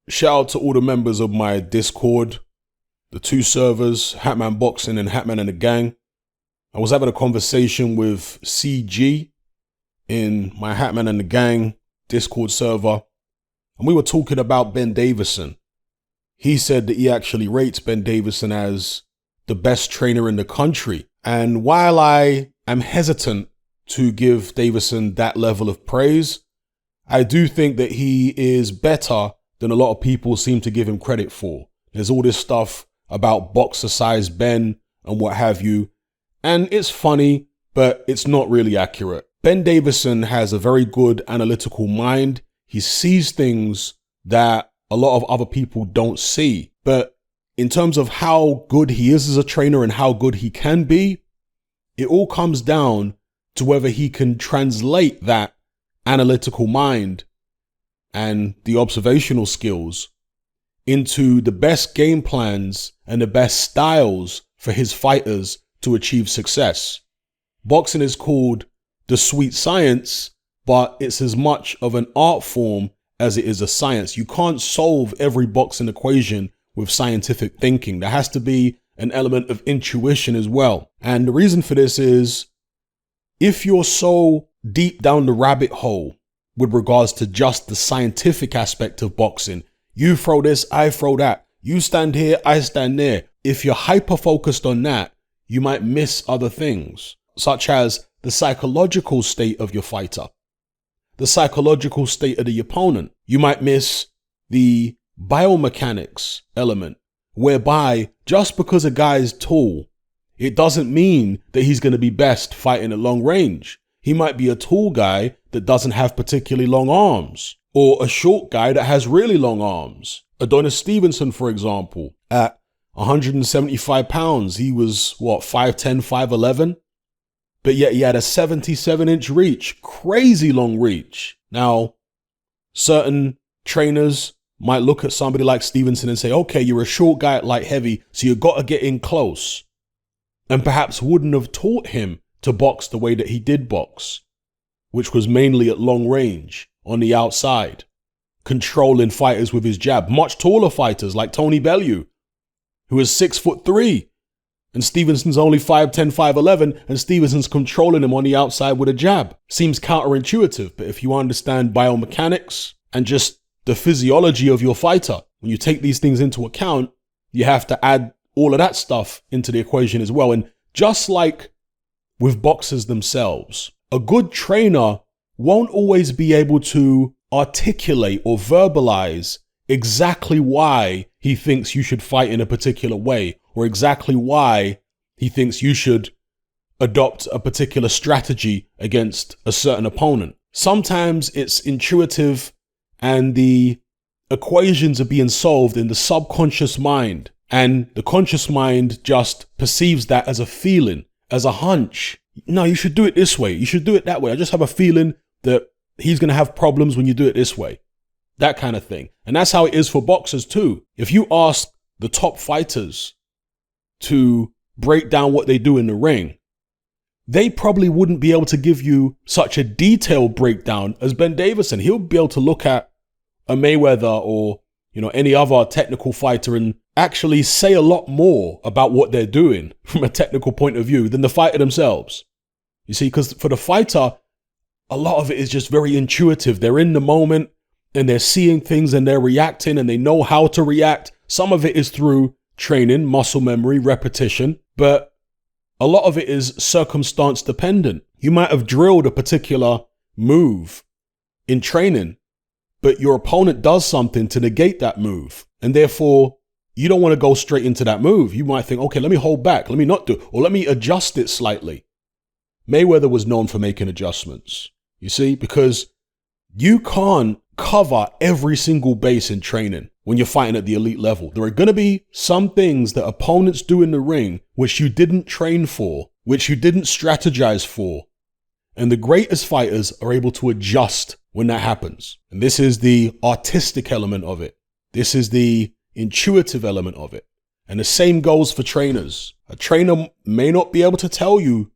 Shout out to all the members of my Discord, the two servers, Hatman Boxing and Hatman and the Gang. I was having a conversation with CG in my Hatman and the Gang Discord server, and we were talking about Ben Davison. He said that he actually rates Ben Davison as the best trainer in the country. And while I am hesitant to give Davison that level of praise, I do think that he is better than a lot of people seem to give him credit for. There's all this stuff about boxer-sized Ben and what have you, and it's funny, but it's not really accurate. Ben Davison has a very good analytical mind. He sees things that a lot of other people don't see. But in terms of how good he is as a trainer and how good he can be, it all comes down to whether he can translate that analytical mind and the observational skills into the best game plans and the best styles for his fighters to achieve success. Boxing is called the sweet science, but it's as much of an art form as it is a science. You can't solve every boxing equation with scientific thinking. There has to be an element of intuition as well. And the reason for this is, if you're so deep down the rabbit hole with regards to just the scientific aspect of boxing, you throw this, I throw that, you stand here, I stand there. If you're hyper focused on that, you might miss other things, such as the psychological state of your fighter, the psychological state of the opponent. You might miss the biomechanics element, whereby just because a guy is tall, it doesn't mean that he's going to be best fighting at long range. He might be a tall guy that doesn't have particularly long arms, or a short guy that has really long arms. Adonis Stevenson, for example, at 175 pounds, he was, 5'10", 5'11"? But yet he had a 77-inch reach, crazy long reach. Now, certain trainers might look at somebody like Stevenson and say, okay, you're a short guy at light heavy, so you've got to get in close. And perhaps wouldn't have taught him to box the way that he did box, which was mainly at long range, on the outside, controlling fighters with his jab. Much taller fighters like Tony Bellew, who is 6'3", and Stevenson's only 5'10", 5'11", and Stevenson's controlling him on the outside with a jab. Seems counterintuitive, but if you understand biomechanics and just the physiology of your fighter, when you take these things into account, you have to add all of that stuff into the equation as well. And just like with boxers themselves, a good trainer won't always be able to articulate or verbalize exactly why he thinks you should fight in a particular way, or exactly why he thinks you should adopt a particular strategy against a certain opponent. Sometimes it's intuitive and the equations are being solved in the subconscious mind, and the conscious mind just perceives that as a feeling, as a hunch. No, you should do it this way. You should do it that way. I just have a feeling that he's going to have problems when you do it this way. That kind of thing. And that's how it is for boxers too. If you ask the top fighters to break down what they do in the ring, they probably wouldn't be able to give you such a detailed breakdown as Ben Davison. He'll be able to look at a Mayweather or, any other technical fighter and actually say a lot more about what they're doing from a technical point of view than the fighter themselves. You see, because for the fighter, a lot of it is just very intuitive. They're in the moment and they're seeing things and they're reacting and they know how to react. Some of it is through training, muscle memory, repetition, but a lot of it is circumstance dependent. You might have drilled a particular move in training, but your opponent does something to negate that move. And therefore, you don't want to go straight into that move. You might think, okay, let me hold back. Let me not do it. Or let me adjust it slightly. Mayweather was known for making adjustments, you see, because you can't cover every single base in training when you're fighting at the elite level. There are going to be some things that opponents do in the ring which you didn't train for, which you didn't strategize for. And the greatest fighters are able to adjust when that happens. And this is the artistic element of it. This is the intuitive element of it. And the same goes for trainers. A trainer may not be able to tell you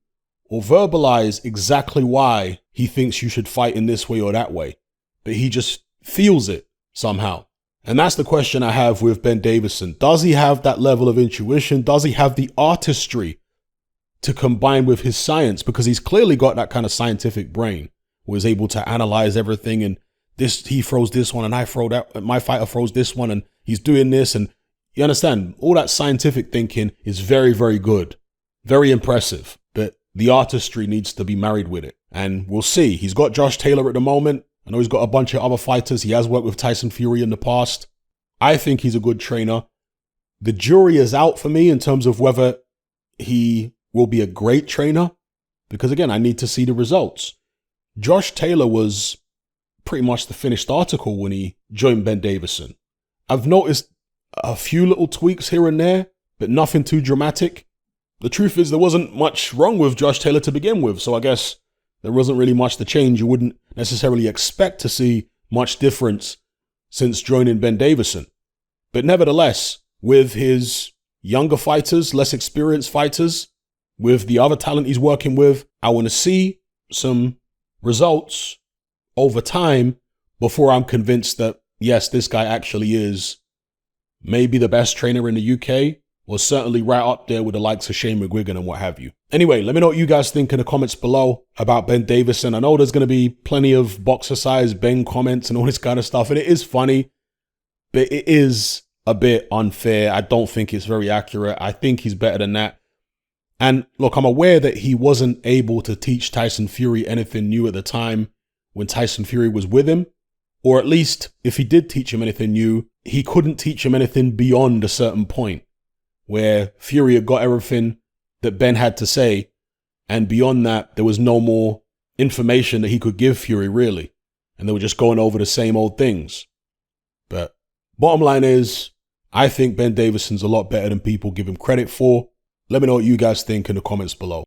or verbalize exactly why he thinks you should fight in this way or that way, but he just feels it somehow. And that's the question I have with Ben Davison. Does he have that level of intuition? Does he have the artistry to combine with his science? Because he's clearly got that kind of scientific brain where he's able to analyze everything, and this, he throws this one and I throw that, my fighter throws this one and he's doing this. And you understand, all that scientific thinking is very, very good, very impressive, but the artistry needs to be married with it. And we'll see. He's got Josh Taylor at the moment. I know he's got a bunch of other fighters. He has worked with Tyson Fury in the past. I think he's a good trainer. The jury is out for me in terms of whether he will be a great trainer, because again, I need to see the results. Josh Taylor was pretty much the finished article when he joined Ben Davison. I've noticed a few little tweaks here and there, but nothing too dramatic. The truth is there wasn't much wrong with Josh Taylor to begin with, so I guess there wasn't really much to change. You wouldn't necessarily expect to see much difference since joining Ben Davison. But nevertheless, with his younger fighters, less experienced fighters, with the other talent he's working with, I want to see some results over time before I'm convinced that, yes, this guy actually is maybe the best trainer in the UK, or certainly right up there with the likes of Shane McGuigan and what have you. Anyway, let me know what you guys think in the comments below about Ben Davison. I know there's going to be plenty of boxer-sized Ben comments and all this kind of stuff, and it is funny, but it is a bit unfair. I don't think it's very accurate. I think he's better than that. And look, I'm aware that he wasn't able to teach Tyson Fury anything new at the time when Tyson Fury was with him, or at least if he did teach him anything new, he couldn't teach him anything beyond a certain point where Fury had got everything that Ben had to say, and beyond that, there was no more information that he could give Fury, really. And they were just going over the same old things. But bottom line is, I think Ben Davison's a lot better than people give him credit for. Let me know what you guys think in the comments below.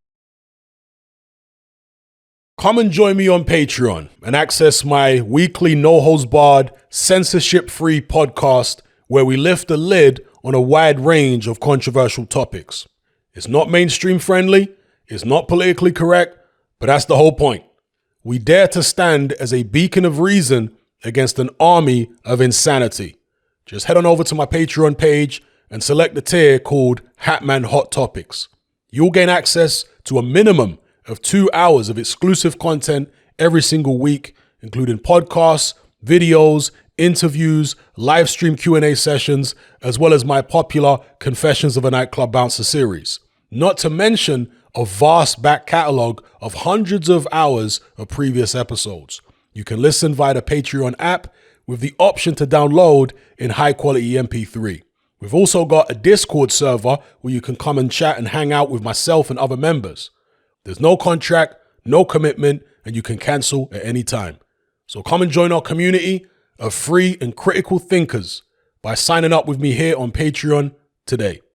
Come and join me on Patreon and access my weekly no-holds-barred, censorship-free podcast where we lift the lid on a wide range of controversial topics. It's not mainstream friendly, it's not politically correct, but that's the whole point. We dare to stand as a beacon of reason against an army of insanity. Just head on over to my Patreon page and select the tier called Hatman Hot Topics. You'll gain access to a minimum of 2 hours of exclusive content every single week, including podcasts, videos, interviews, live stream Q&A sessions, as well as my popular Confessions of a Nightclub Bouncer series. Not to mention a vast back catalog of hundreds of hours of previous episodes. You can listen via the Patreon app with the option to download in high quality MP3. We've also got a Discord server where you can come and chat and hang out with myself and other members. There's no contract, no commitment, and you can cancel at any time. So come and join our community of free and critical thinkers by signing up with me here on Patreon today.